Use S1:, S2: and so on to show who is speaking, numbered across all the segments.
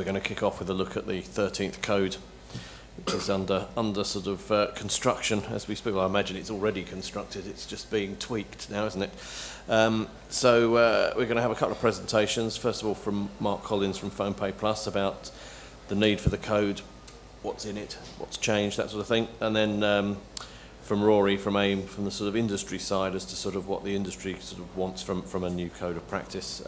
S1: we're going to kick off with a look at the 13th code, which is under sort of construction as we speak. Well, I imagine it's already constructed, it's just being tweaked now, isn't it? So we're going to have a couple of presentations. First of all, from Mark Collins from PhonePay Plus about the need for the code, what's in it, what's changed, that sort of thing. And then from Rory from AIME, from the sort of industry side, as to sort of what the industry sort of wants from a new code of practice.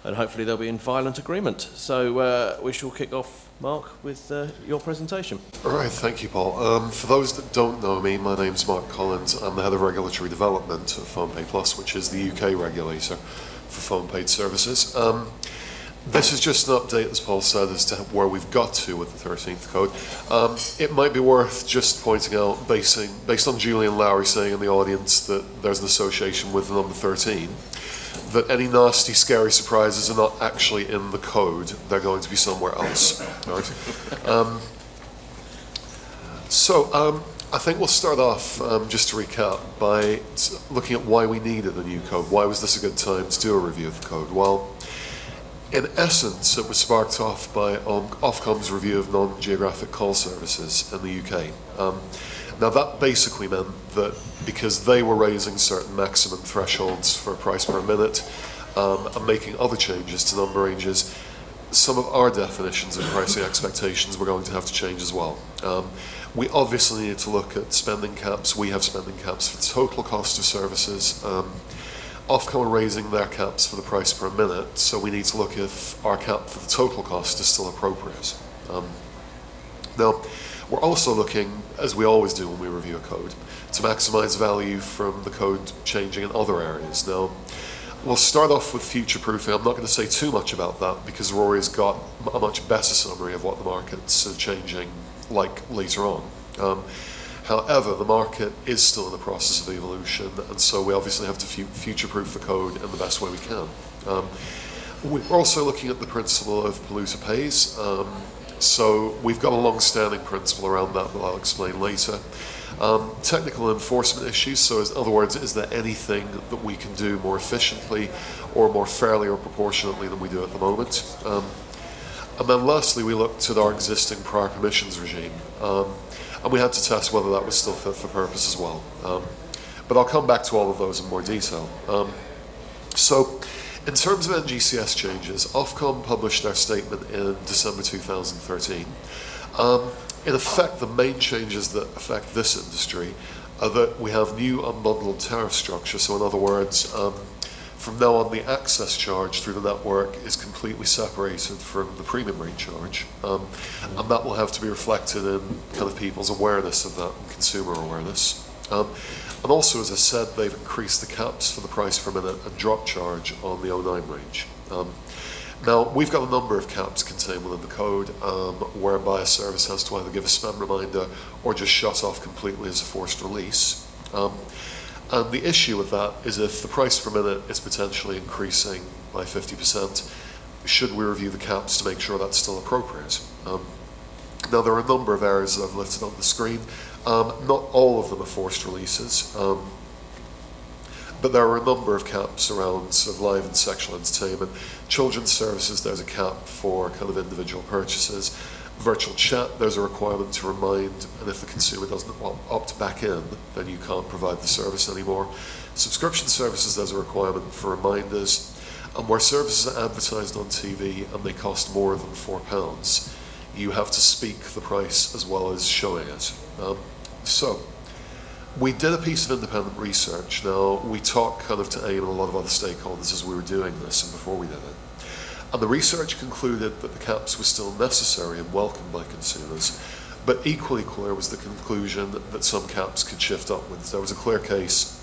S1: And hopefully they'll be in violent agreement. So we shall kick off, Mark, with your presentation.
S2: All right, thank you, Paul. For those that don't know me, my name's Mark Collins. I'm the Head of Regulatory Development at PhonePay Plus, which is the UK regulator for phone paid services. This is just an update, as Paul said, as to where we've got to with the 13th code. It might be worth just pointing out, based on Julian Lowry saying in the audience that there's an association with the number 13, that any nasty, scary surprises are not actually in the code. They're going to be somewhere else. Right? I think we'll start off, just to recap, by looking at why we needed a new code. Why was this a good time to do a review of the code? Well, in essence, it was sparked off by Ofcom's review of non-geographic call services in the UK. Now that basically meant that because they were raising certain maximum thresholds for price per minute and making other changes to number ranges, some of our definitions of pricing expectations were going to have to change as well. We obviously needed to look at spending caps. We have spending caps for the total cost of services. Ofcom are raising their caps for the price per minute, so we need to look if our cap for the total cost is still appropriate. Now, we're also looking, as we always do when we review a code, to maximise value from the code changing in other areas. Now, we'll start off with future-proofing. I'm not going to say too much about that because Rory's got a much better summary of what the markets are changing like later on. However, the market is still in the process of evolution, and so we obviously have to future-proof the code in the best way we can. We're also looking at the principle of polluter pays. So we've got a long-standing principle around that I'll explain later. Technical enforcement issues, so in other words, is there anything that we can do more efficiently or more fairly or proportionately than we do at the moment? And then lastly, we looked at our existing prior permissions regime. And we had to test whether that was still fit for purpose as well. But I'll come back to all of those in more detail. So in terms of NGCS changes, Ofcom published their statement in December 2013. In effect, the main changes that affect this industry are that we have new unbundled tariff structure. So in other words, from now on, the access charge through the network is completely separated from the premium rate charge. And that will have to be reflected in kind of people's awareness of that and consumer awareness. And also, as I said, they've increased the caps for the price per minute and drop charge on the 09 range. Now, we've got a number of caps contained within the code, whereby a service has to either give a spam reminder or just shut off completely as a forced release. And the issue with that is if the price per minute is potentially increasing by 50%, should we review the caps to make sure that's still appropriate? Now, there are a number of areas that I've listed on the screen. Not all of them are forced releases, but there are a number of caps around sort of live and sexual entertainment. Children's services, there's a cap for kind of individual purchases. Virtual chat, there's a requirement to remind, and if the consumer doesn't opt back in, then you can't provide the service anymore. Subscription services, there's a requirement for reminders. And where services are advertised on TV and they cost more than £4, you have to speak the price as well as showing it. So, we did a piece of independent research. Now, we talked kind of to AIME and a lot of other stakeholders as we were doing this and before we did it. And the research concluded that the caps were still necessary and welcomed by consumers, but equally clear was the conclusion that some caps could shift upwards. There was a clear case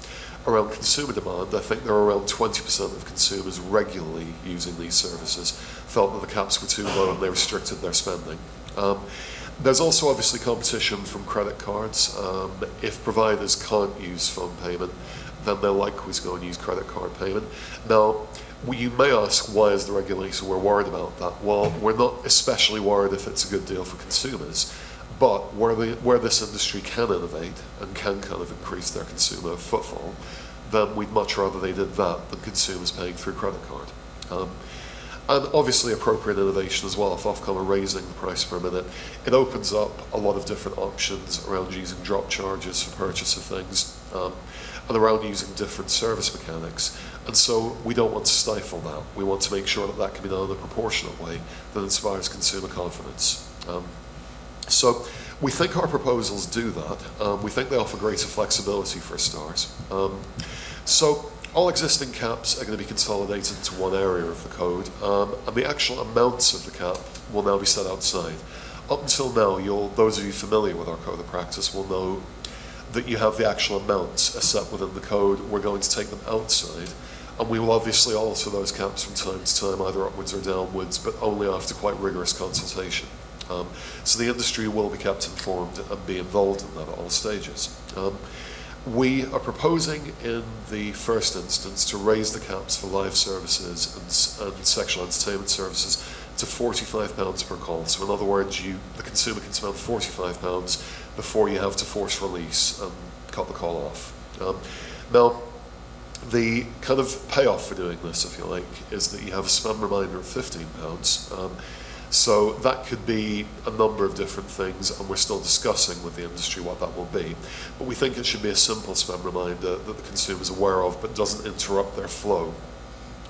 S2: around consumer demand. I think there were around 20% of consumers regularly using these services felt that the caps were too low and they restricted their spending. There's also obviously competition from credit cards. If providers can't use phone payment, then they're likely to go and use credit card payment. Now, you may ask, why is the regulator we're worried about that? Well, we're not especially worried if it's a good deal for consumers, but where this industry can innovate and can kind of increase their consumer footfall, then we'd much rather they did that than consumers paying through credit card. And obviously appropriate innovation as well. If Ofcom are raising the price per minute, it opens up a lot of different options around using drop charges for purchase of things, and around using different service mechanics. And so we don't want to stifle that. We want to make sure that that can be done in a proportionate way that inspires consumer confidence. So we think our proposals do that. We think they offer greater flexibility for a start. So all existing caps are going to be consolidated into one area of the code, and the actual amounts of the cap will now be set outside. Up until now, those of you familiar with our code of practice will know that you have the actual amounts are set within the code. We're going to take them outside, and we will obviously alter those caps from time to time, either upwards or downwards, but only after quite rigorous consultation. So the industry will be kept informed and be involved in that at all stages. We are proposing in the first instance to raise the caps for live services and sexual entertainment services to £45 per call. So in other words, the consumer can spend £45 before you have to force release and cut the call off. Now, the kind of payoff for doing this, if you like, is that you have a spam reminder of £15. So that could be a number of different things, and we're still discussing with the industry what that will be. But we think it should be a simple spam reminder that the consumer is aware of, but doesn't interrupt their flow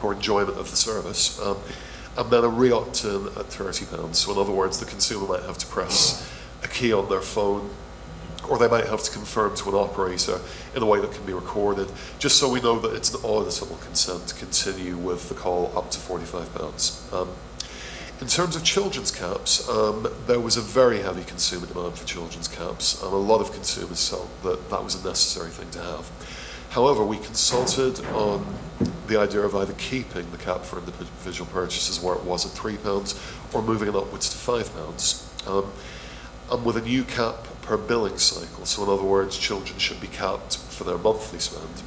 S2: or enjoyment of the service. And then a re-opt-in at £30. So in other words, the consumer might have to press a key on their phone, or they might have to confirm to an operator in a way that can be recorded, just so we know that it's an auditable consent to continue with the call up to £45. In terms of children's caps, there was a very heavy consumer demand for children's caps, and a lot of consumers felt that that was a necessary thing to have. However, we consulted on the idea of either keeping the cap for individual purchases where it was at £3 or moving it upwards to £5. And with a new cap per billing cycle, so in other words, children should be capped for their monthly spend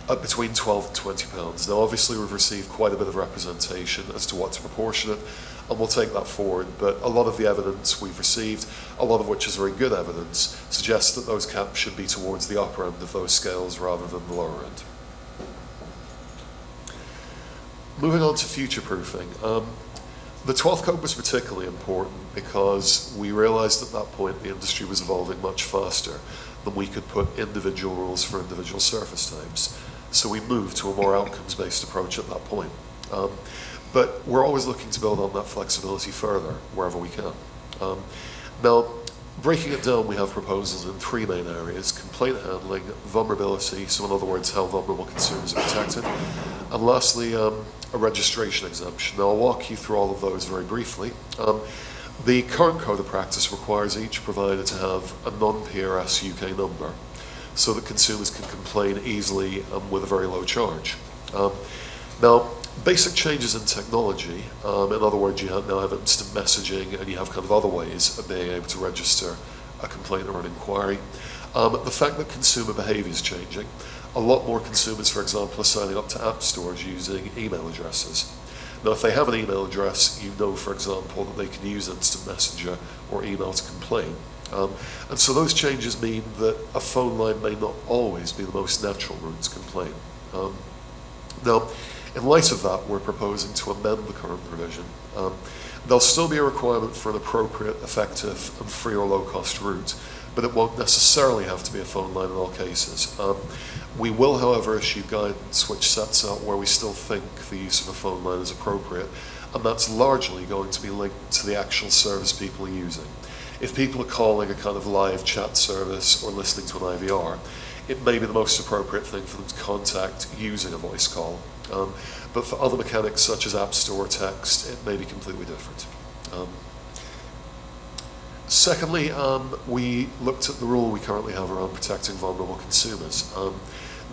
S2: at between £12 and £20. Now, obviously, we've received quite a bit of representation as to what's proportionate, and we'll take that forward. But a lot of the evidence we've received, a lot of which is very good evidence, suggests that those caps should be towards the upper end of those scales rather than the lower end. Moving on to future-proofing. The 12th code was particularly important because we realised at that point the industry was evolving much faster than we could put individual rules for individual surface types. So we moved to a more outcomes-based approach at that point. But we're always looking to build on that flexibility further wherever we can. Now, breaking it down, we have proposals in three main areas: complaint handling, vulnerability, so in other words, how vulnerable consumers are protected, and lastly, a registration exemption. Now, I'll walk you through all of those very briefly. The current code of practice requires each provider to have a non-PRS UK number so that consumers can complain easily and with a very low charge. Now, basic changes in technology, in other words, you now have instant messaging and you have kind of other ways of being able to register a complaint or an inquiry. The fact that consumer behaviour is changing. A lot more consumers, for example, are signing up to app stores using email addresses. Now, if they have an email address, you know, for example, that they can use Instant Messenger or email to complain. And so those changes mean that a phone line may not always be the most natural route to complain. Now, in light of that, we're proposing to amend the current provision. There'll still be a requirement for an appropriate, effective, and free or low-cost route, but it won't necessarily have to be a phone line in all cases. We will, however, issue guidance which sets out where we still think the use of a phone line is appropriate, and that's largely going to be linked to the actual service people are using. If people are calling a kind of live chat service or listening to an IVR, it may be the most appropriate thing for them to contact using a voice call. But for other mechanics such as App Store text, it may be completely different. Secondly, we looked at the rule we currently have around protecting vulnerable consumers.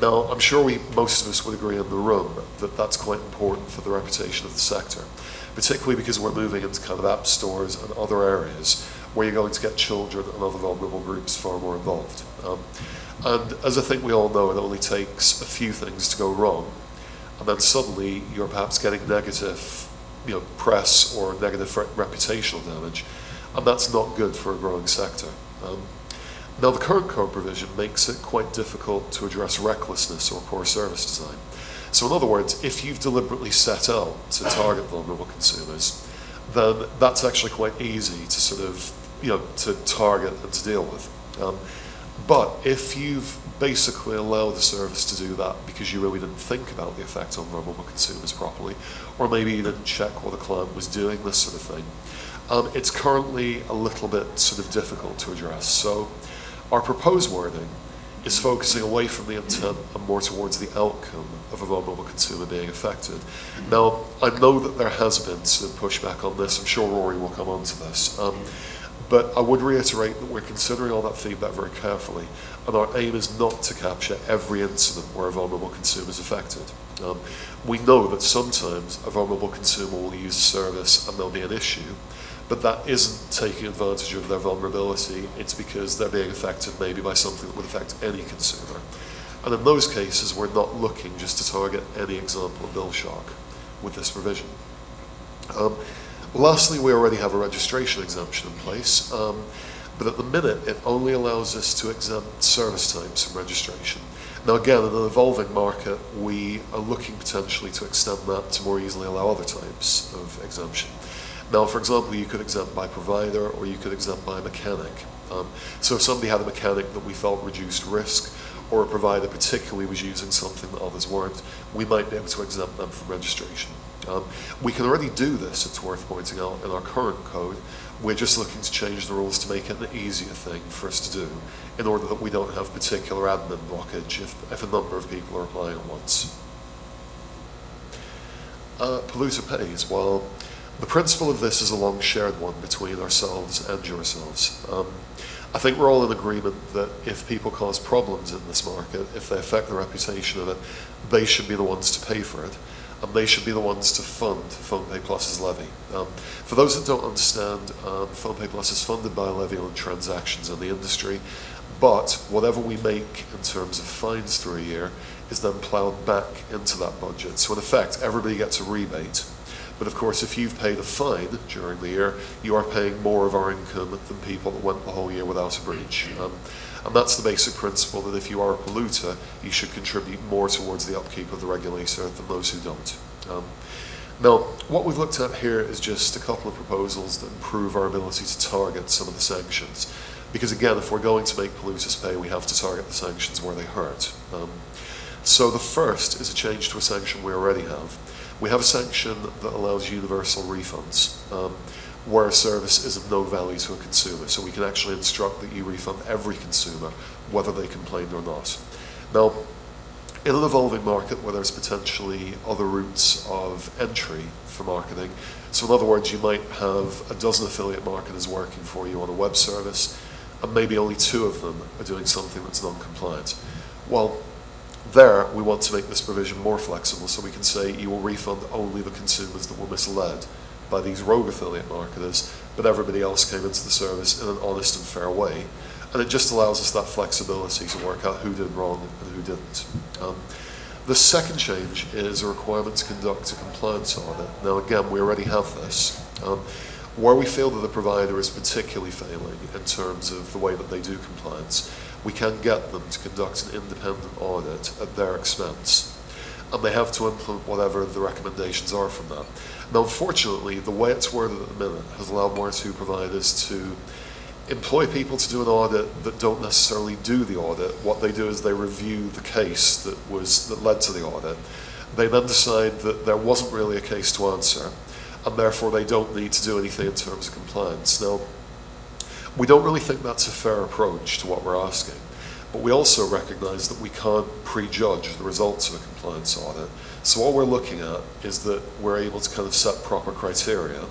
S2: Now, I'm sure most of us would agree in the room that that's quite important for the reputation of the sector, particularly because we're moving into kind of app stores and other areas where you're going to get children and other vulnerable groups far more involved. And as I think we all know, it only takes a few things to go wrong, and then suddenly you're perhaps getting negative, press or negative reputational damage, and that's not good for a growing sector. Now, the current code provision makes it quite difficult to address recklessness or poor service design. So in other words, if you've deliberately set out to target vulnerable consumers, then that's actually quite easy to sort of, to target and to deal with. But if you've basically allowed the service to do that because you really didn't think about the effect on vulnerable consumers properly, or maybe you didn't check what the client was doing, this sort of thing, it's currently a little bit sort of difficult to address. So our proposed wording is focusing away from the intent and more towards the outcome of a vulnerable consumer being affected. Now, I know that there has been some pushback on this. I'm sure Rory will come on to this. But I would reiterate that we're considering all that feedback very carefully, and our aim is not to capture every incident where a vulnerable consumer is affected. We know that sometimes a vulnerable consumer will use a service and there'll be an issue, but that isn't taking advantage of their vulnerability. It's because they're being affected maybe by something that would affect any consumer. And in those cases, we're not looking just to target any example of bill shock with this provision. Lastly, we already have a registration exemption in place, but at the minute it only allows us to exempt service types from registration. Now again, in an evolving market, we are looking potentially to extend that to more easily allow other types of exemption. Now, for example, you could exempt by provider, or you could exempt by mechanic. So if somebody had a mechanic that we felt reduced risk, or a provider particularly was using something that others weren't, we might be able to exempt them from registration. We can already do this, it's worth pointing out, in our current code. We're just looking to change the rules to make it an easier thing for us to do, in order that we don't have particular admin blockage if a number of people are applying at once. Polluter pays. Well, the principle of this is a long shared one between ourselves and yourselves. I think we're all in agreement that if people cause problems in this market, if they affect the reputation of it, they should be the ones to pay for it, and they should be the ones to fund PhonePay Plus's levy. For those that don't understand, PhonePay Plus is funded by a levy on transactions in the industry, but whatever we make in terms of fines through a year is then ploughed back into that budget. So in effect, everybody gets a rebate. But of course, if you've paid a fine during the year, you are paying more of our income than people that went the whole year without a breach. And that's the basic principle, that if you are a polluter, you should contribute more towards the upkeep of the regulator than those who don't. Now, what we've looked at here is just a couple of proposals that improve our ability to target some of the sanctions. Because again, if we're going to make polluters pay, we have to target the sanctions where they hurt. So the first is a change to a sanction we already have. We have a sanction that allows universal refunds, where a service is of no value to a consumer. So we can actually instruct that you refund every consumer, whether they complained or not. Now, in an evolving market where there's potentially other routes of entry for marketing, so in other words, you might have a dozen affiliate marketers working for you on a web service, and maybe only 2 of them are doing something that's non-compliant. Well, there, we want to make this provision more flexible, so we can say you will refund only the consumers that were misled by these rogue affiliate marketers, but everybody else came into the service in an honest and fair way. And it just allows us that flexibility to work out who did wrong and who didn't. The second change is a requirement to conduct a compliance audit. Now again, we already have this. Where we feel that the provider is particularly failing in terms of the way that they do compliance, we can get them to conduct an independent audit at their expense. And they have to implement whatever the recommendations are from that. Now, unfortunately, the way it's worded at the minute has allowed one or two providers to employ people to do an audit that don't necessarily do the audit. What they do is they review the case that led to the audit. They then decide that there wasn't really a case to answer, and therefore they don't need to do anything in terms of compliance. Now, we don't really think that's a fair approach to what we're asking, but we also recognise that we can't prejudge the results of a compliance audit. So what we're looking at is that we're able to kind of set proper criteria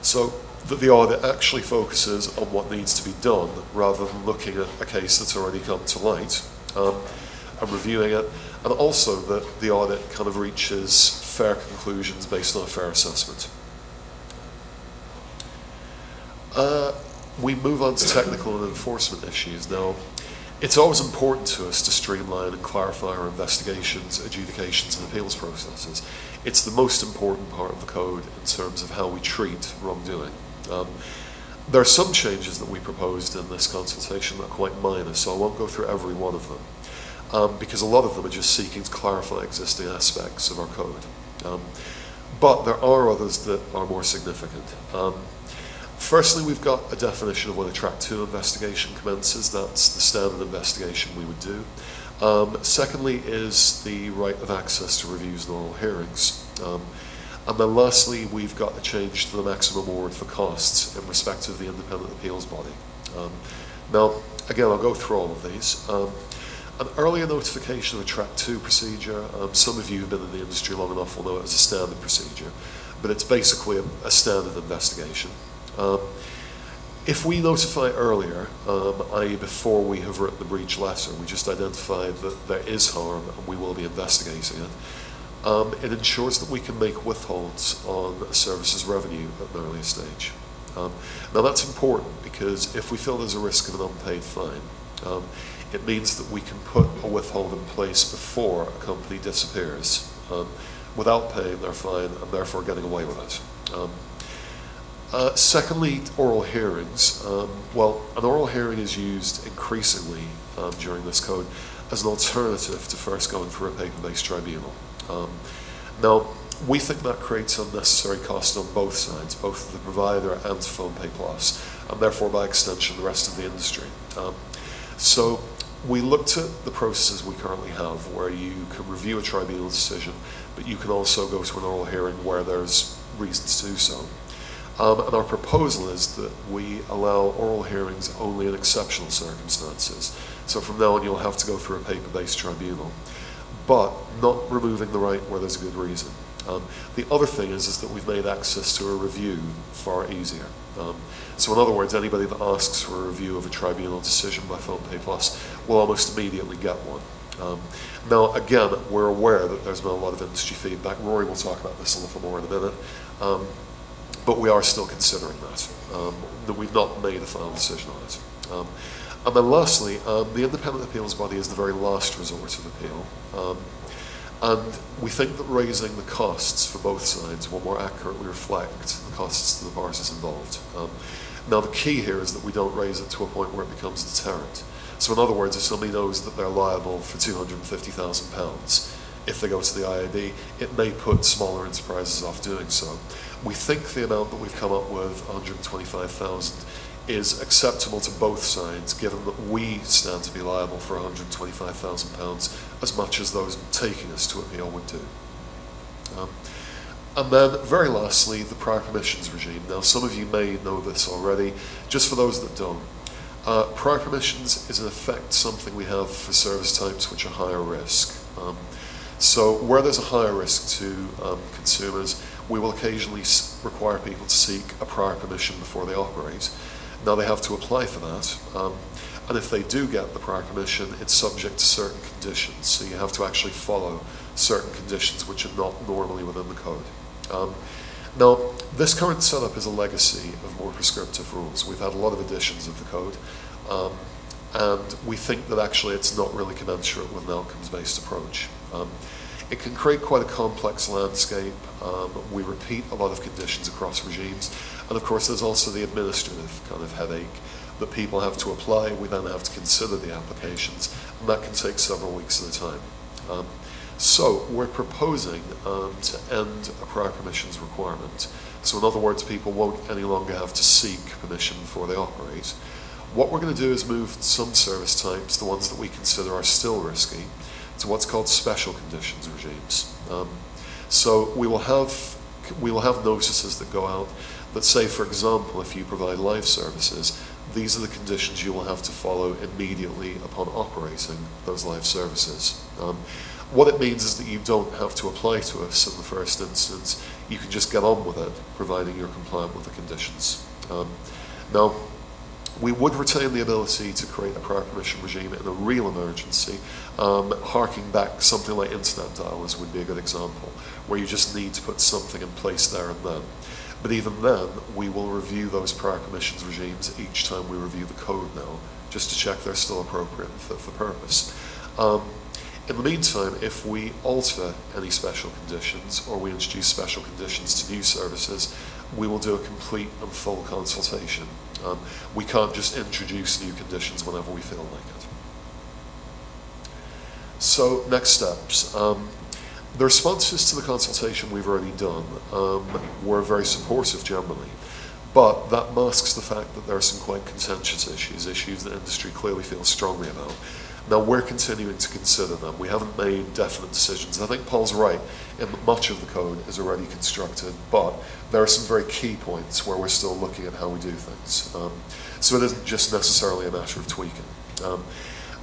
S2: so that the audit actually focuses on what needs to be done rather than looking at a case that's already come to light and reviewing it, and also that the audit kind of reaches fair conclusions based on a fair assessment. We move on to technical and enforcement issues. Now, it's always important to us to streamline and clarify our investigations, adjudications, and appeals processes. It's the most important part of the code in terms of how we treat wrongdoing. There are some changes that we proposed in this consultation that are quite minor, so I won't go through every one of them. because a lot of them are just seeking to clarify existing aspects of our code. But there are others that are more significant. Firstly, we've got a definition of when a Track 2 investigation commences. That's the standard investigation we would do. Secondly is the right of access to reviews and oral hearings. And then lastly, we've got a change to the maximum award for costs in respect of the independent appeals body. Now, again, I'll go through all of these. An earlier notification of a Track 2 procedure, some of you who've been in the industry long enough will know it as a standard procedure, but it's basically a standard investigation. If we notify earlier, i.e. before we have written the breach letter, we just identified that there is harm and we will be investigating it, it ensures that we can make withholds on a service's revenue at an earlier stage. Now that's important because if we feel there's a risk of an unpaid fine, it means that we can put a withhold in place before a company disappears without paying their fine and therefore getting away with it. Secondly, oral hearings. Well, an oral hearing is used increasingly during this code as an alternative to first going through a paper-based tribunal. Now, we think that creates unnecessary cost on both sides, both the provider and PhonePay Plus, and therefore by extension the rest of the industry. So we looked at the processes we currently have where you can review a tribunal decision, but you can also go to an oral hearing where there's reasons to do so. And our proposal is that we allow oral hearings only in exceptional circumstances. So from now on you'll have to go through a paper-based tribunal, but not removing the right where there's a good reason. The other thing is that we've made access to a review far easier. So in other words, anybody that asks for a review of a tribunal decision by PhonePay Plus will almost immediately get one. Now again, we're aware that there's been a lot of industry feedback. Rory will talk about this a little more in a minute. But we are still considering that we've not made a final decision on it. And then lastly, the independent appeals body is the very last resort of appeal. And we think that raising the costs for both sides will more accurately reflect the costs to the parties involved. Now the key here is that we don't raise it to a point where it becomes a deterrent. So in other words, if somebody knows that they're liable for £250,000, if they go to the IAD, it may put smaller enterprises off doing so. We think the amount that we've come up with, 125,000, is acceptable to both sides, given that we stand to be liable for £125,000 as much as those taking us to appeal would do. And then, very lastly, the prior permissions regime. Now, some of you may know this already. Just for those that don't, prior permissions is in effect something we have for service types which are higher risk. So where there's a higher risk to consumers, we will occasionally require people to seek a prior permission before they operate. Now they have to apply for that, and if they do get the prior permission, it's subject to certain conditions. So you have to actually follow certain conditions which are not normally within the code. Now, this current setup is a legacy of more prescriptive rules. We've had a lot of additions of the code, and we think that actually it's not really commensurate with an outcomes-based approach. It can create quite a complex landscape. We repeat a lot of conditions across regimes, and of course there's also the administrative kind of headache that people have to apply. We then have to consider the applications, and that can take several weeks at a time. So we're proposing to end a prior permissions requirement. So in other words, people won't any longer have to seek permission before they operate. What we're going to do is move some service types, the ones that we consider are still risky, to what's called special conditions regimes. So we will have notices that go out that say, for example, if you provide live services, these are the conditions you will have to follow immediately upon operating those live services. What it means is that you don't have to apply to us in the first instance. You can just get on with it, providing you're compliant with the conditions. Now, we would retain the ability to create a prior permission regime in a real emergency. Harking back, something like internet dialers would be a good example, where you just need to put something in place there and then. But even then, we will review those prior permissions regimes each time we review the code now, just to check they're still appropriate and fit for purpose. In the meantime, if we alter any special conditions or we introduce special conditions to new services, we will do a complete and full consultation. We can't just introduce new conditions whenever we feel like So next steps. The responses to the consultation we've already done were very supportive generally, but that masks the fact that there are some quite contentious issues that industry clearly feels strongly about. Now we're continuing to consider them. We haven't made definite decisions. I think Paul's right in that much of the code is already constructed, but there are some very key points where we're still looking at how we do things. So it isn't just necessarily a matter of tweaking.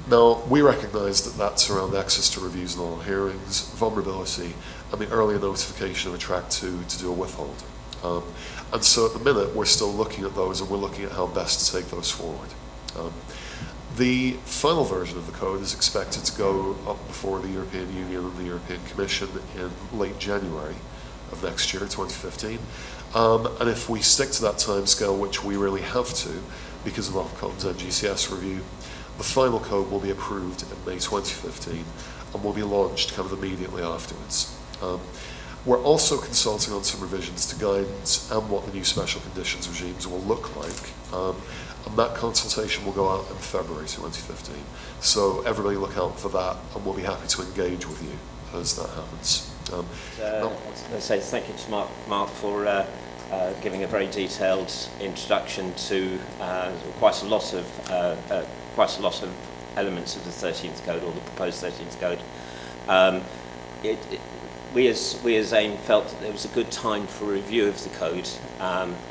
S2: Now, we recognise that that's around access to reviews and all hearings, vulnerability, and the earlier notification of a track 2 to do a withhold. And so at the minute, we're still looking at those, and we're looking at how best to take those forward. The final version of the code is expected to go up before the European Union and the European Commission in late January of next year, 2015. And if we stick to that timescale, which we really have to, because of Ofcom's NGCS review, the final code will be approved in May 2015 and will be launched kind of immediately afterwards. We're also consulting on some revisions to guidance and what the new special conditions regimes will look like. And that consultation will go out in February 2015. So everybody look out for that, and we'll be happy to engage with you as that happens.
S3: Let's say thank you to Mark for giving a very detailed introduction to quite a lot of elements of the 13th code, or the proposed 13th code. We as AIME felt that there was a good time for review of the code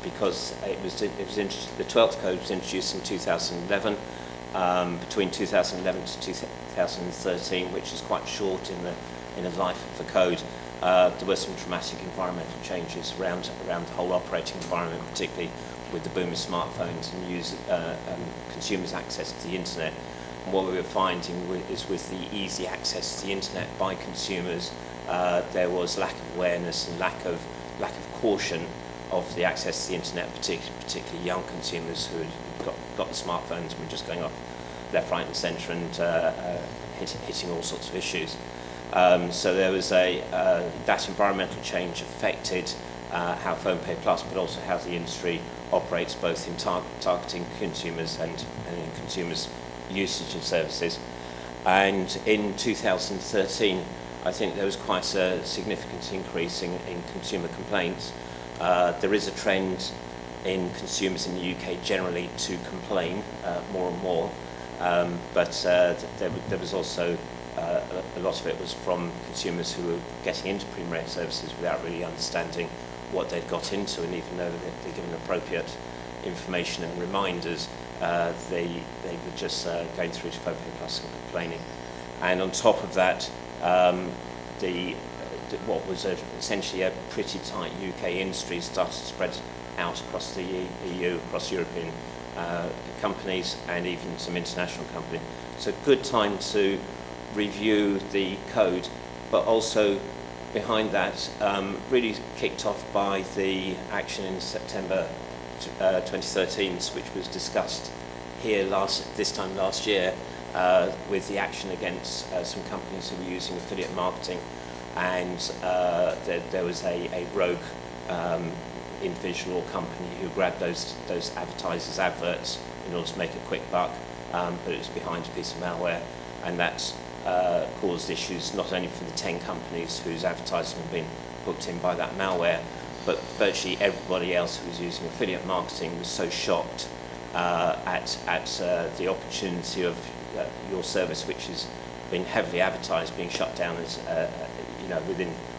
S3: because the 12th code was introduced in 2011. Between 2011 to 2013, which is quite short in the life of the code, there were some dramatic environmental changes around the whole operating environment, particularly with the boom of smartphones and consumers' access to the internet. And what we were finding is with the easy access to the internet by consumers, there was lack of awareness and lack of caution of the access to the internet, particularly young consumers who had got the smartphones and were just going off left, right and centre and hitting all sorts of issues. So there was that environmental change affected how PhonePay Plus, but also how the industry operates, both in targeting consumers and in consumers' usage of services. And in 2013, I think there was quite a significant increase in consumer complaints. There is a trend in consumers in the UK generally to complain more and more, but there was also a lot of it was from consumers who were getting into pre-reg services without really understanding what they'd got into, and even though they're given appropriate information and reminders, they were just going through to PhonePay Plus and complaining. And on top of that, what was essentially a pretty tight UK industry started to spread out across the EU, across European companies and even some international companies. So good time to review the code, but also behind that, really kicked off by the action in September 2013, which was discussed here this time last year, with the action against some companies who were using affiliate marketing, and there was a rogue individual or company who grabbed those advertisers' adverts in order to make a quick buck, but it was behind a piece of malware, and that caused issues not only for the 10 companies whose advertising had been hooked in by that malware, but virtually everybody else who was using affiliate marketing was so shocked at the opportunity of your service, which has been heavily advertised, being shut down as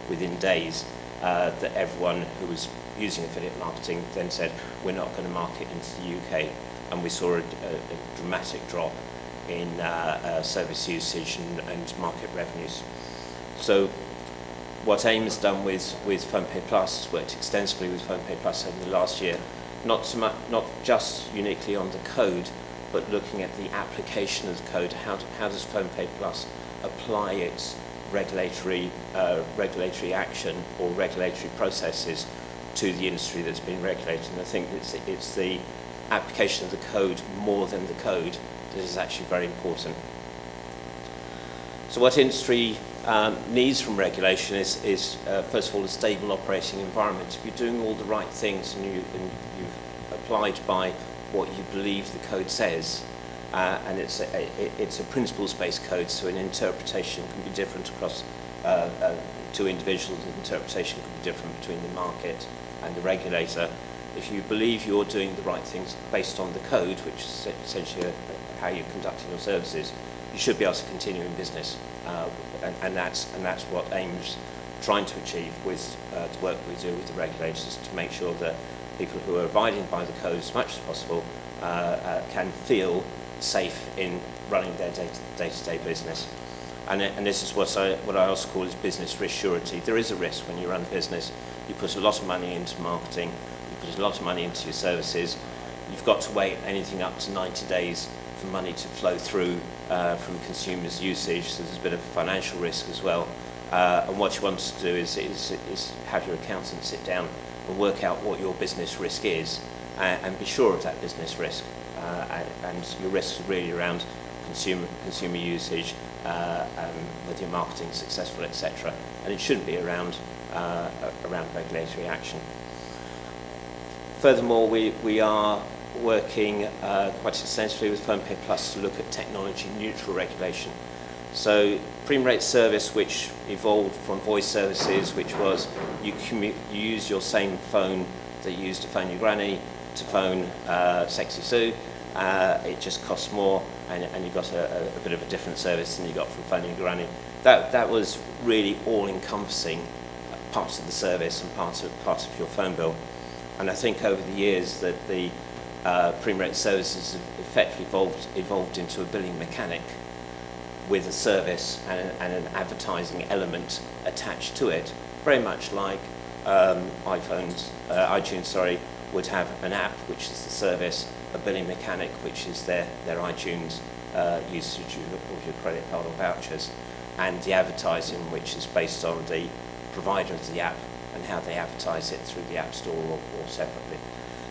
S3: within days, that everyone who was using affiliate marketing then said, we're not going to market into the UK, and we saw a dramatic drop in service usage and market revenues. So what AIME has done with PhonePay Plus has worked extensively with PhonePay Plus over the last year, not just uniquely on the code, but looking at the application of the code. How does PhonePay Plus apply its regulatory action or regulatory processes to the industry that's been regulated? And I think it's the application of the code more than the code that is actually very important. So what industry needs from regulation is first of all, a stable operating environment. If you're doing all the right things and you've applied by what you believe the code says, and it's a principles-based code, so an interpretation can be different across two individuals. An interpretation can be different between the market and the regulator. If you believe you're doing the right things based on the code, which is essentially how you're conducting your services, you should be able to continue in business, and that's what AIME's trying to achieve with the work we do with the regulators, to make sure that people who are abiding by the code as much as possible can feel safe in running their day-to-day business. And this is what I also call is business risk surety. There is a risk when you run a business. You put a lot of money into marketing, you put a lot of money into your services. You've got to wait anything up to 90 days for money to flow through from consumers' usage, so there's a bit of financial risk as well. And what you want to do is have your accountant sit down and work out what your business risk is, and be sure of that business risk. And your risks are really around consumer usage, whether your marketing is successful, etc. And it shouldn't be around regulatory action. Furthermore, we are working quite extensively with PhonePay Plus to look at technology-neutral regulation. So premium rate service, which evolved from voice services, which was you use your same phone that you used to phone your granny to phone Sexy Sue. It just costs more, and you got a bit of a different service than you got from phoning your granny. That was really all-encompassing parts of the service and part of your phone bill. And I think over the years that the premium rate services have effectively evolved into a billing mechanic with a service and an advertising element attached to it, very much like iTunes would have an app, which is the service, a billing mechanic, which is their iTunes usage of your credit card or vouchers, and the advertising, which is based on the provider of the app and how they advertise it through the App Store or separately.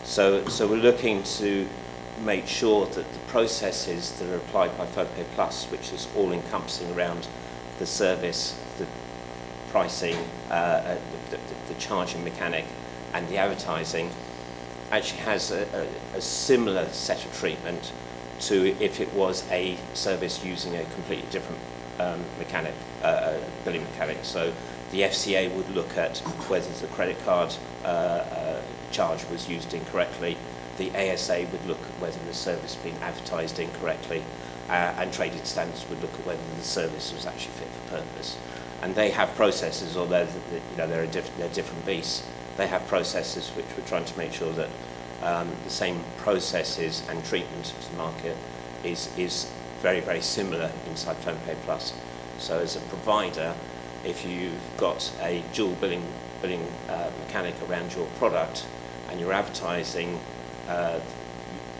S3: So we're looking to make sure that the processes that are applied by PhonePay Plus, which is all-encompassing around the service, the pricing, the charging mechanic, and the advertising, actually has a similar set of treatment to if it was a service using a completely different billing mechanic. So the FCA would look at whether the credit card charge was used incorrectly. The ASA would look at whether the service had been advertised incorrectly, and trading standards would look at whether the service was actually fit for purpose. And they have processes, although they're different beasts. They have processes which we're trying to make sure that the same processes and treatment of the market is very, very similar inside PhonePay Plus. So as a provider, if you've got a dual billing mechanic around your product, and your advertising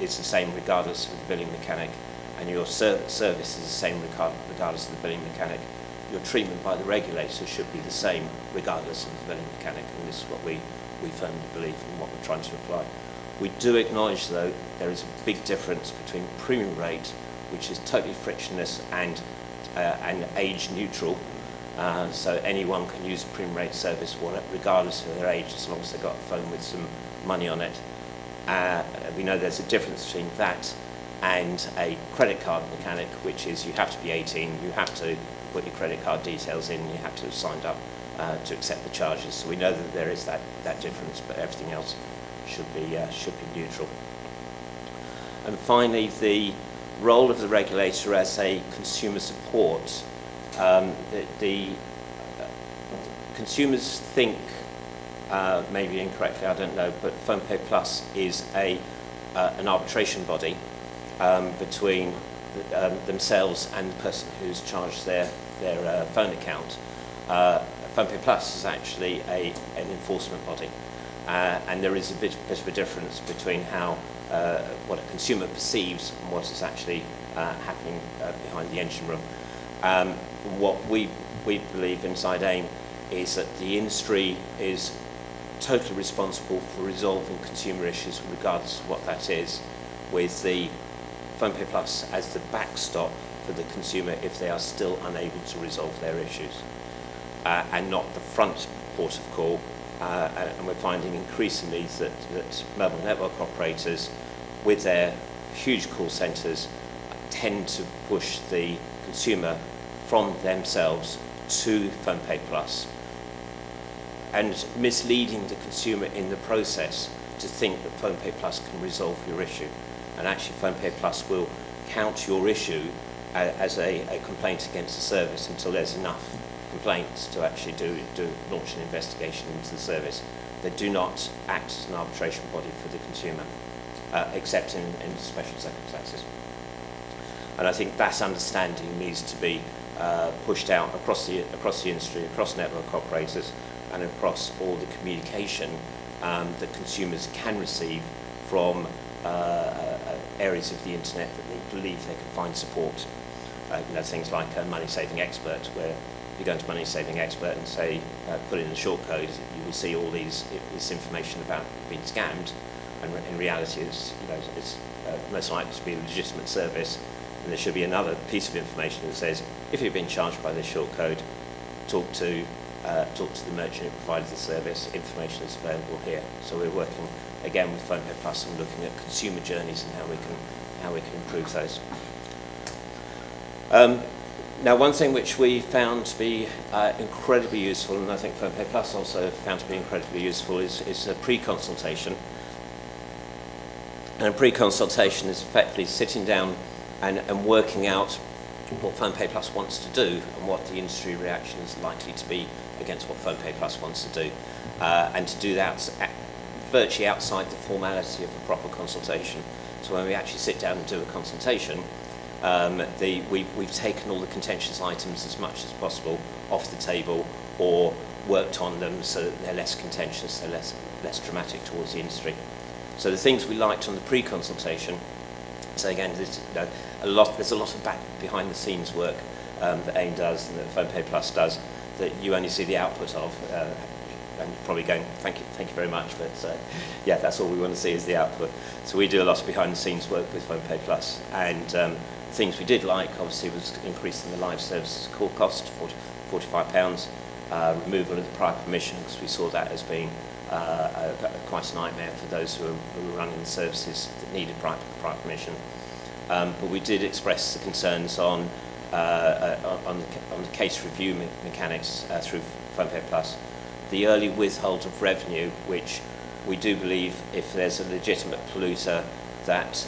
S3: is the same regardless of the billing mechanic, and your service is the same regardless of the billing mechanic, your treatment by the regulator should be the same regardless of the billing mechanic, and this is what we firmly believe and what we're trying to apply. We do acknowledge, though, there is a big difference between premium rate, which is totally frictionless and age neutral, so anyone can use a premium rate service regardless of their age, as long as they've got a phone with some money on it. We know there's a difference between that and a credit card mechanic, which is you have to be 18, you have to put your credit card details in, you have to have signed up to accept the charges. So we know that there is that difference, but everything else should be neutral. And finally, the role of the regulator as a consumer support. The consumers think, maybe incorrectly, I don't know, but PhonePay Plus is an arbitration body between themselves and the person who's charged their phone account. PhonePay Plus is actually an enforcement body, and there is a bit of a difference between what a consumer perceives and what is actually happening behind the engine room. What we believe inside AIME is that the industry is totally responsible for resolving consumer issues regardless of what that is, with the PhonePay Plus as the backstop for the consumer if they are still unable to resolve their issues, and not the front port of call. And we're finding increasingly that mobile network operators, with their huge call centres, tend to push the consumer from themselves to PhonePay Plus, and misleading the consumer in the process to think that PhonePay Plus can resolve your issue. And actually PhonePay Plus will count your issue as a complaint against the service until there's enough complaints to actually launch an investigation into the service. They do not act as an arbitration body for the consumer, except in special circumstances. And I think that understanding needs to be pushed out across the industry, across network operators, and across all the communication that consumers can receive from areas of the internet that they believe they can find support. Things like Money Saving Expert, where you go into Money Saving Expert and say, put in the short code, you will see all this information about being scammed, and in reality it's most likely to be a legitimate service, and there should be another piece of information that says, if you've been charged by this short code, talk to the merchant who provided the service. Information is available here. So we're working again with PhonePay Plus and looking at consumer journeys and how we can improve those. Now, one thing which we found to be incredibly useful, and I think PhonePay Plus also found to be incredibly useful, is a pre-consultation. And a pre-consultation is effectively sitting down and working out what PhonePay Plus wants to do and what the industry reaction is likely to be against what PhonePay Plus wants to do. And to do that virtually outside the formality of a proper consultation. So when we actually sit down and do a consultation, we've taken all the contentious items as much as possible off the table, or worked on them so that they're less contentious, they're less dramatic towards the industry. So the things we liked on the pre-consultation, so again, there's a lot of behind-the-scenes work that AIME does and that PhonePay Plus does that you only see the output of, and you're probably going, thank you very much, but yeah, that's all we want to see is the output. So we do a lot of behind-the-scenes work with PhonePay Plus, and things we did like, obviously, was increasing the live services core cost, £45, removal of the prior permission, because we saw that as being quite a nightmare for those who were running the services that needed prior permission. But we did express the concerns on the case review mechanics through PhonePay Plus. The early withhold of revenue, which we do believe if there's a legitimate polluter that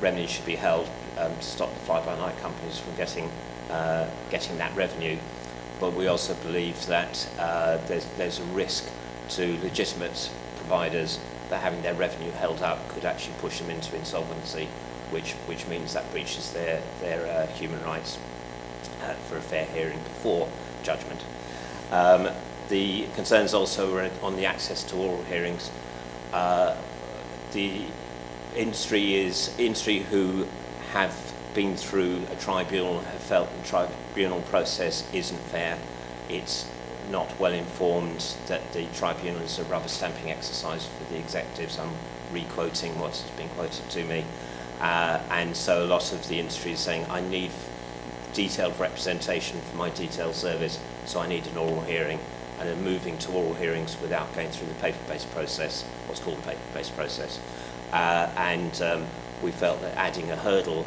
S3: revenue should be held to stop the fly-by-night companies from getting that revenue. But we also believe that there's a risk to legitimate providers that having their revenue held up could actually push them into insolvency, which means that breaches their human rights for a fair hearing before judgment. The concerns also were on the access to oral hearings. The industry who have been through a tribunal have felt the tribunal process isn't fair. It's not well informed, that the tribunal is a rubber stamping exercise for the executives. I'm re-quoting what's been quoted to me. And so a lot of the industry is saying, I need detailed representation for my detailed service, so I need an oral hearing. And are moving to oral hearings without going through the paper-based process, what's called the paper-based process. We felt that adding a hurdle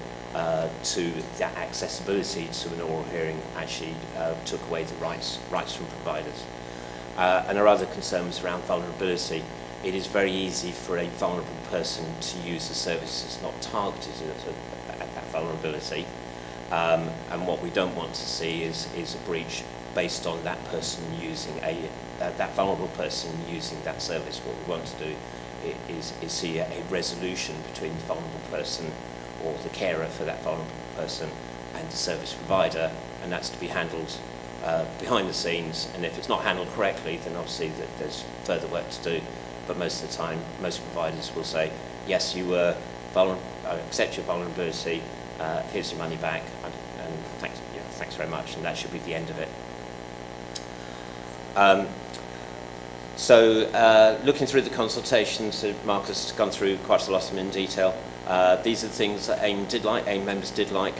S3: to that accessibility to an oral hearing actually took away the rights from providers. And our other concern was around vulnerability. It is very easy for a vulnerable person to use a service that's not targeted at that vulnerability. And what we don't want to see is a breach based on that person using that vulnerable person using that service. What we want to do is see a resolution between the vulnerable person or the carer for that vulnerable person and the service provider, and that's to be handled behind the scenes. And if it's not handled correctly, then obviously there's further work to do. But most of the time, most providers will say, yes, you were vulnerable, accept your vulnerability, here's your money back, and thanks very much, and that should be the end of it. Looking through the consultations, Mark has gone through quite a lot of them in detail. These are the things that AIME members did like,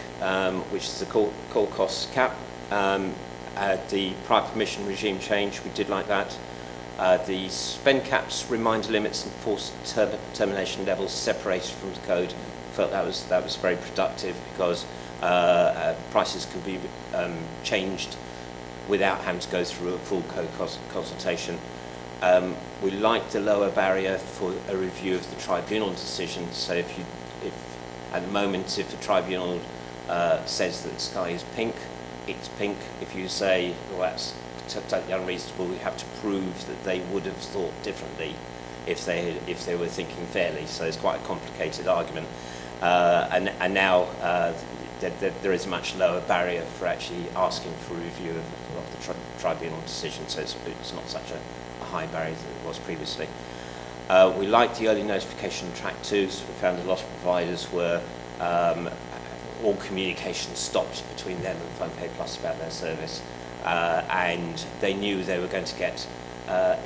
S3: which is the call cost cap, the prior permission regime change, we did like that. The spend caps, reminder limits and forced termination levels separated from the code, felt that was very productive because prices can be changed without having to go through a full consultation. We like the lower barrier for a review of the tribunal decision. So if at the moment, if the tribunal says that the sky is pink, it's pink. If you say, well, that's totally unreasonable, we have to prove that they would have thought differently if they were thinking fairly. So it's quite a complicated argument. And now there is a much lower barrier for actually asking for a review of the tribunal decision. So it's not such a high barrier than it was previously. We like the early notification on track 2, so we found a lot of providers were all communication stopped between them and PhonePay Plus about their service, and they knew they were going to get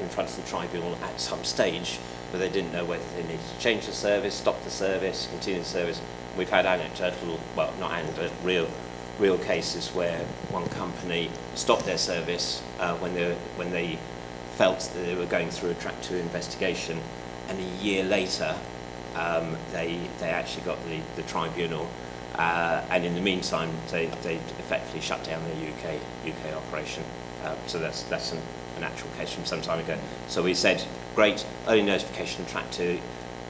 S3: in front of the tribunal at some stage, but they didn't know whether they needed to change the service, stop the service, continue the service. We've had anecdotal, well, not anecdotal, real cases where one company stopped their service when they felt that they were going through a track 2 investigation, and a year later they actually got the tribunal, and in the meantime they effectively shut down their UK operation. So that's an actual case from some time ago. So we said, great, early notification of track 2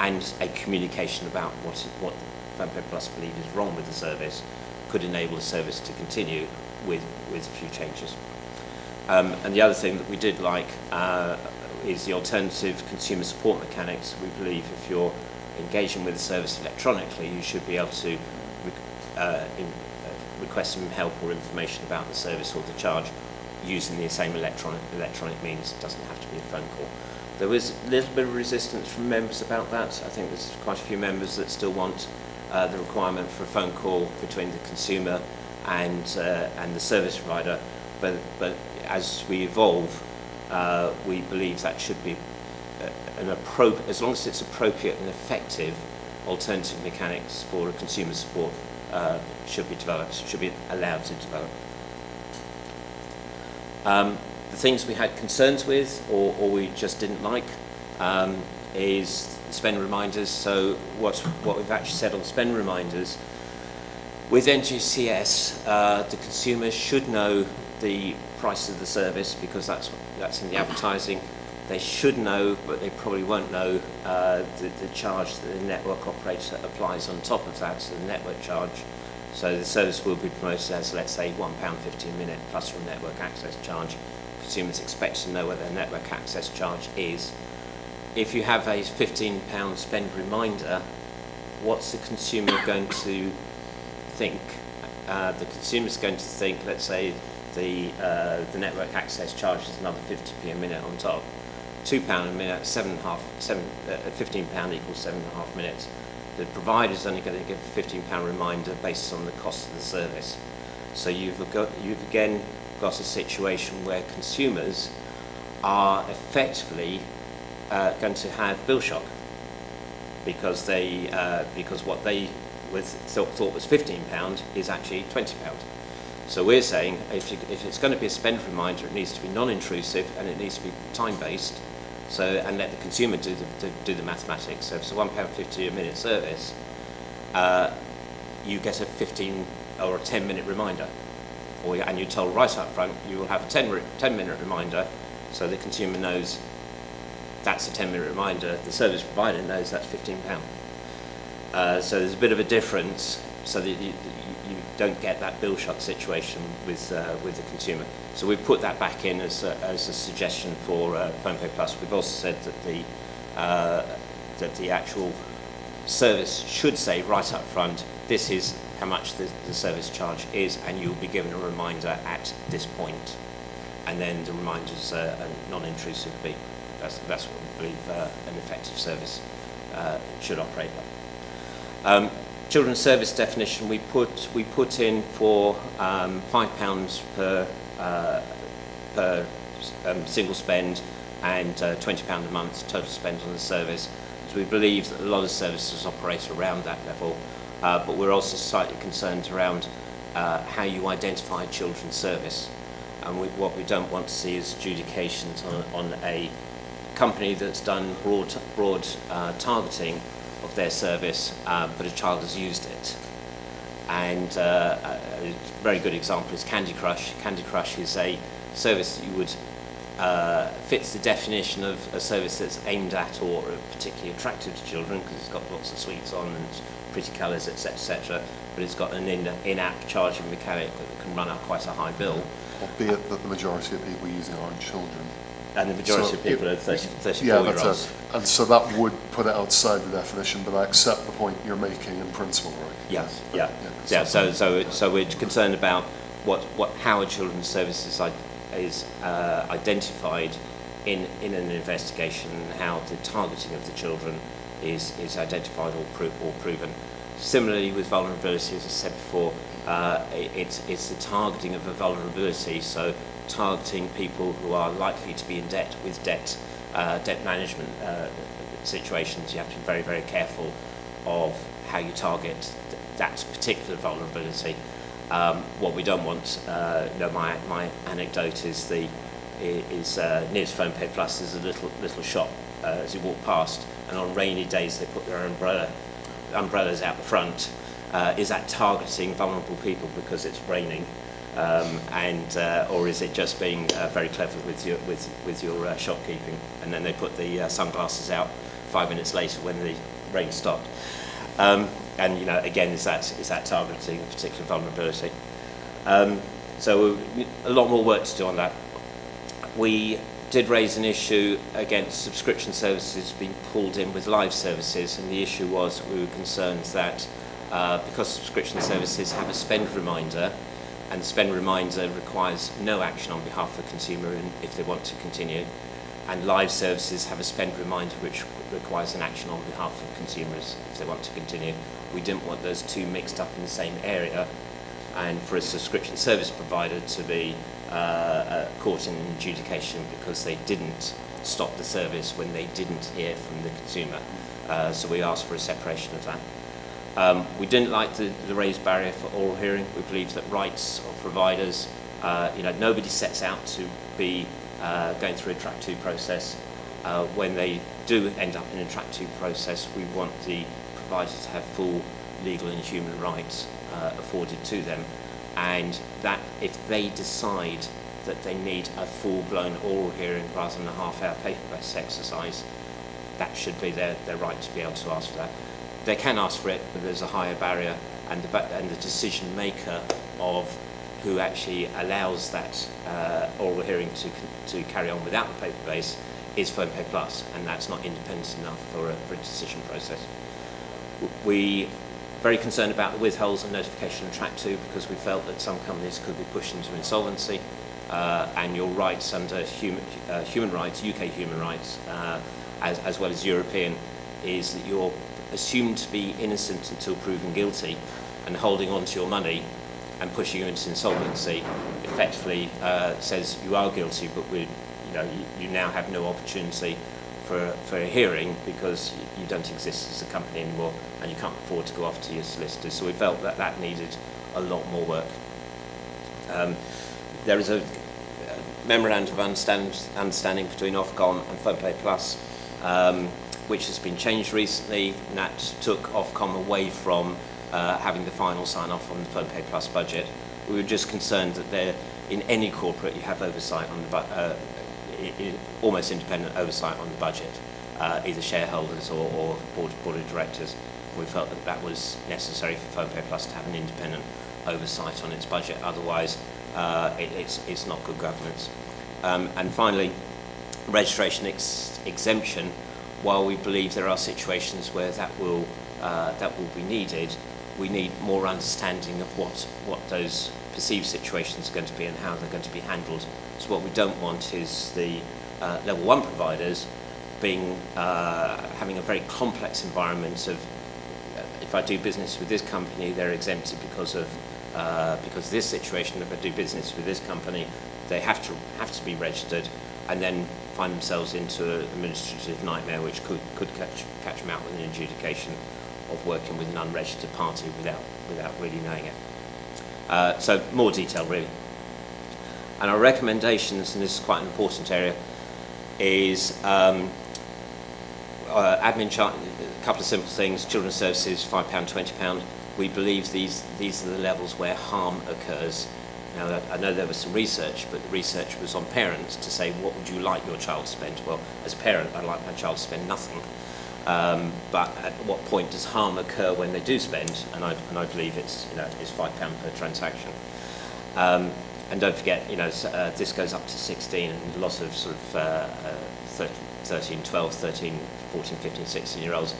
S3: and a communication about what PhonePay Plus believe is wrong with the service could enable the service to continue with a few changes. And the other thing that we did like is the alternative consumer support mechanics. We believe if you're engaging with the service electronically, you should be able to request some help or information about the service or the charge using the same electronic means. It doesn't have to be a phone call. There was a little bit of resistance from members about that. I think there's quite a few members that still want the requirement for a phone call between the consumer and the service provider. But as we evolve, we believe that should be as long as it's appropriate and effective, alternative mechanics for consumer support should be developed, should be allowed to develop. The things we had concerns with or we just didn't like is spend reminders. So what we've actually said on spend reminders, with NGCS, the consumer should know the price of the service because that's in the advertising. They should know, but they probably won't know the charge that the network operator applies on top of that, so the network charge. So the service will be promoted as, let's say, £1.50 a minute plus your network access charge. Consumers expect to know what their network access charge is. If you have a £15 spend reminder, what's the consumer going to think? The consumer's going to think, let's say, the network access charge is another 50p a minute on top. £2 a minute, £15 equals 7.5 minutes. The provider's only going to give a £15 reminder based on the cost of the service. So you've again got a situation where consumers are effectively going to have bill shock because what they thought was £15 is actually £20. So we're saying if it's going to be a spend reminder, it needs to be non-intrusive and it needs to be time-based. So and let the consumer do the mathematics. So if it's a £1.50 a minute service, you get a 15 or a 10-minute reminder, and you're told right up front you will have a 10-minute reminder, so the consumer knows that's a 10-minute reminder. The service provider knows that's £15. So there's a bit of a difference, so that you don't get that bill shock situation with the consumer. So we've put that back in as a suggestion for PhonePay Plus. We've also said that the actual service should say right up front, this is how much the service charge is, and you'll be given a reminder at this point. And then the reminders are non-intrusive. That's what we believe an effective service should operate like. Children's service definition we put in for £5 per single spend and £20 a month total spend on the service, because we believe that a lot of services operate around that level, but we're also slightly concerned around how you identify children's service, and what we don't want to see is adjudications on a company that's done broad targeting of their service, but a child has used it. And a very good example is Candy Crush. Candy Crush is a service that you would fits the definition of a service that's aimed at or particularly attractive to children, because it's got lots of sweets on and pretty colours, etc., etc. But it's got an in-app charging mechanic that can run up quite a high bill.
S2: Albeit that the majority of people using it aren't children.
S3: And the majority of people are 34-year-olds.
S2: Yeah, that's it. And so that would put it outside the definition, but I accept the point you're making in principle, right?
S3: Yeah. So we're concerned about how a children's service is identified in an investigation, and how the targeting of the children is identified or proven. Similarly with vulnerability, as I said before, it's the targeting of a vulnerability, so targeting people who are likely to be in debt with debt management situations. You have to be very, very careful of how you target that particular vulnerability. What we don't want, my anecdote is near to PhonePay Plus there's a little shop as you walk past, and on rainy days they put their umbrellas out the front. Is that targeting vulnerable people because it's raining, or is it just being very clever with your shopkeeping? And then they put the sunglasses out 5 minutes later when the rain stopped. And again, is that targeting a particular vulnerability? So a lot more work to do on that. We did raise an issue against subscription services being pulled in with live services, and the issue was we were concerned that because subscription services have a spend reminder, and the spend reminder requires no action on behalf of the consumer if they want to continue, and live services have a spend reminder which requires an action on behalf of consumers if they want to continue. We didn't want those two mixed up in the same area, and for a subscription service provider to be caught in an adjudication because they didn't stop the service when they didn't hear from the consumer. So we asked for a separation of that. We didn't like the raised barrier for oral hearing. We believe that rights of providers, nobody sets out to be going through a track 2 process. When they do end up in a track 2 process, we want the provider to have full legal and human rights afforded to them, and that if they decide that they need a full-blown oral hearing rather than a half-hour paper-based exercise, that should be their right to be able to ask for that. They can ask for it, but there's a higher barrier, and the decision maker of who actually allows that oral hearing to carry on without the paper base is PhonePay Plus, and that's not independent enough for a decision process. We very concerned about the withholds and notification of track 2 because we felt that some companies could be pushed into insolvency, and your rights under human rights, UK human rights, as well as European, is that you're assumed to be innocent until proven guilty, and holding on to your money and pushing you into insolvency effectively says you are guilty, but you now have no opportunity for a hearing because you don't exist as a company anymore, and you can't afford to go off to your solicitors. So we felt that needed a lot more work. There is a memorandum of understanding between Ofcom and PhonePay Plus, which has been changed recently, and that took Ofcom away from having the final sign-off on the PhonePay Plus budget. We were just concerned that in any corporate you have oversight on the almost independent oversight on the budget, either shareholders or board of directors. We felt that was necessary for PhonePay Plus to have an independent oversight on its budget. Otherwise, it's not good governance. And finally, registration exemption. While we believe there are situations where that will be needed, we need more understanding of what those perceived situations are going to be and how they're going to be handled. So what we don't want is the level 1 providers having a very complex environment of if I do business with this company, they're exempted because of this situation. If I do business with this company, they have to be registered, and then find themselves into an administrative nightmare which could catch them out with an adjudication of working with an unregistered party without really knowing it. So more detail really. And our recommendations, and this is quite an important area, is admin charge, a couple of simple things. Children's services, £5, £20. We believe these are the levels where harm occurs. Now, I know there was some research, but the research was on parents to say, what would you like your child to spend? Well, as a parent, I'd like my child to spend nothing. But at what point does harm occur when they do spend? And I believe it's £5 per transaction. And don't forget, this goes up to 16, and a lot of sort of 13, 12, 13, 14, 15, 16-year-olds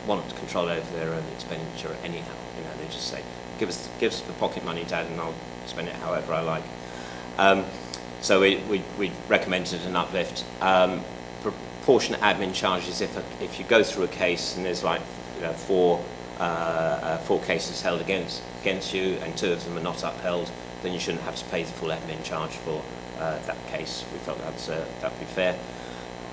S3: want control over their own expenditure anyhow. They just say, give us the pocket money, Dad, and I'll spend it however I like. So we recommended an uplift. Proportionate admin charges, if you go through a case and there's like four cases held against you and 2 of them are not upheld, then you shouldn't have to pay the full admin charge for that case. We felt that would be fair.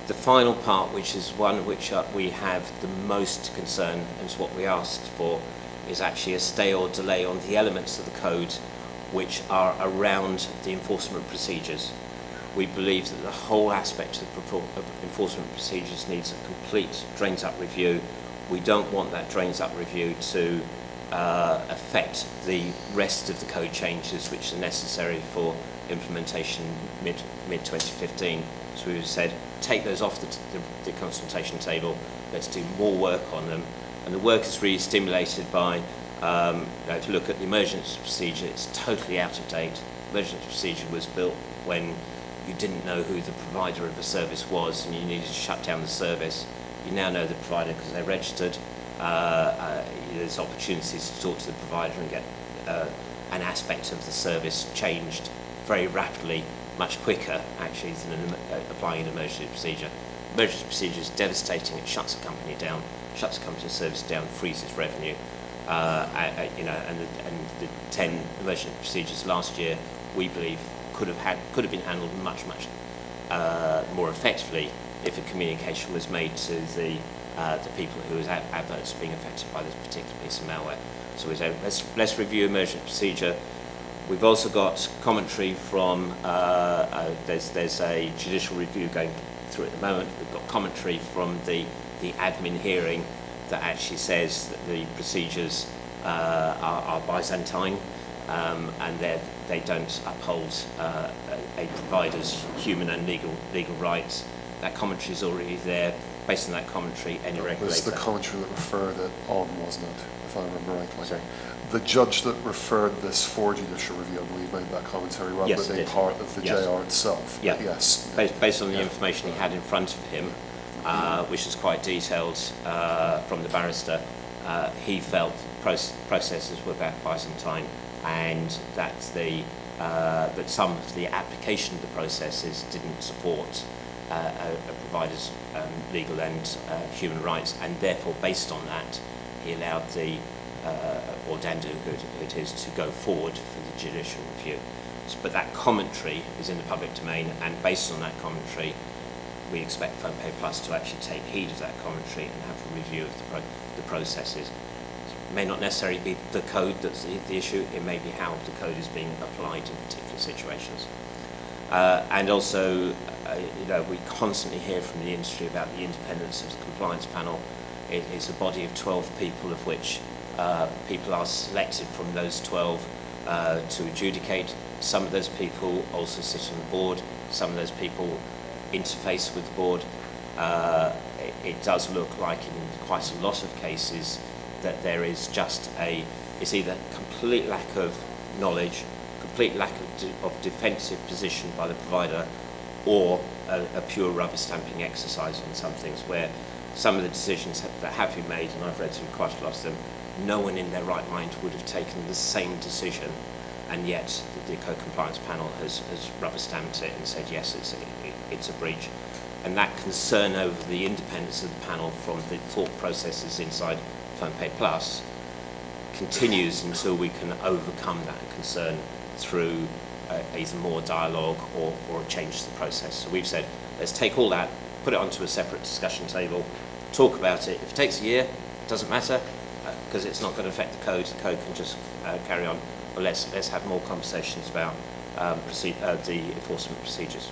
S3: The final part, which is one which we have the most concern, and is what we asked for, is actually a stay or delay on the elements of the code which are around the enforcement procedures. We believe that the whole aspect of enforcement procedures needs a complete drains-up review. We don't want that drains-up review to affect the rest of the code changes which are necessary for implementation mid-2015. So we said, take those off the consultation table, let's do more work on them. And the work is really stimulated by, if you look at the emergency procedure, it's totally out of date. Emergency procedure was built when you didn't know who the provider of the service was and you needed to shut down the service. You now know the provider because they're registered. There's opportunities to talk to the provider and get an aspect of the service changed very rapidly, much quicker actually than applying an emergency procedure. Emergency procedure is devastating. It shuts a company down, shuts a company's service down, freezes revenue. And the 10 emergency procedures last year, we believe, could have been handled much more effectively if a communication was made to the people who was adverts being affected by this particular piece of malware. So we said, let's review emergency procedure. We've also got commentary from, there's a judicial review going through at the moment. We've got commentary from the admin hearing that actually says that the procedures are Byzantine and they don't uphold a provider's human and legal rights. That commentary is already there. Based on that commentary, any regulator... It was
S2: the commentary that referred it on, wasn't it, if I remember rightly?
S3: Sorry.
S2: The judge that referred this for judicial review, I believe, made that commentary rather
S3: Yes,
S2: than being part of the JR itself.
S3: Yeah.
S2: Yes.
S3: Based on the information he had in front of him, which is quite detailed from the barrister, he felt processes were Byzantine and that that some of the application of the processes didn't support a provider's legal and human rights, and therefore, based on that, he allowed the Orlando, who it is, to go forward for the judicial review. But that commentary is in the public domain, and based on that commentary, we expect PhonePay Plus to actually take heed of that commentary and have a review of the processes. It may not necessarily be the code that's the issue, it may be how the code is being applied in particular situations. And also, we constantly hear from the industry about the independence of the compliance panel. It's a body of 12 people, of which people are selected from those 12 to adjudicate. Some of those people also sit on the board. Some of those people interface with the board. It does look like in quite a lot of cases that there is just it's either complete lack of knowledge, complete lack of defensive position by the provider, or a pure rubber stamping exercise on some things, where some of the decisions that have been made, and I've read through quite a lot of them, no one in their right mind would have taken the same decision, and yet the co-compliance panel has rubber stamped it and said yes, it's a breach. And that concern over the independence of the panel from the thought processes inside PhonePay Plus continues until we can overcome that concern through either more dialogue or a change to the process. So we've said, let's take all that, put it onto a separate discussion table, talk about it. If it takes a year, it doesn't matter, because it's not going to affect the code. The code can just carry on. But let's have more conversations about the enforcement procedures.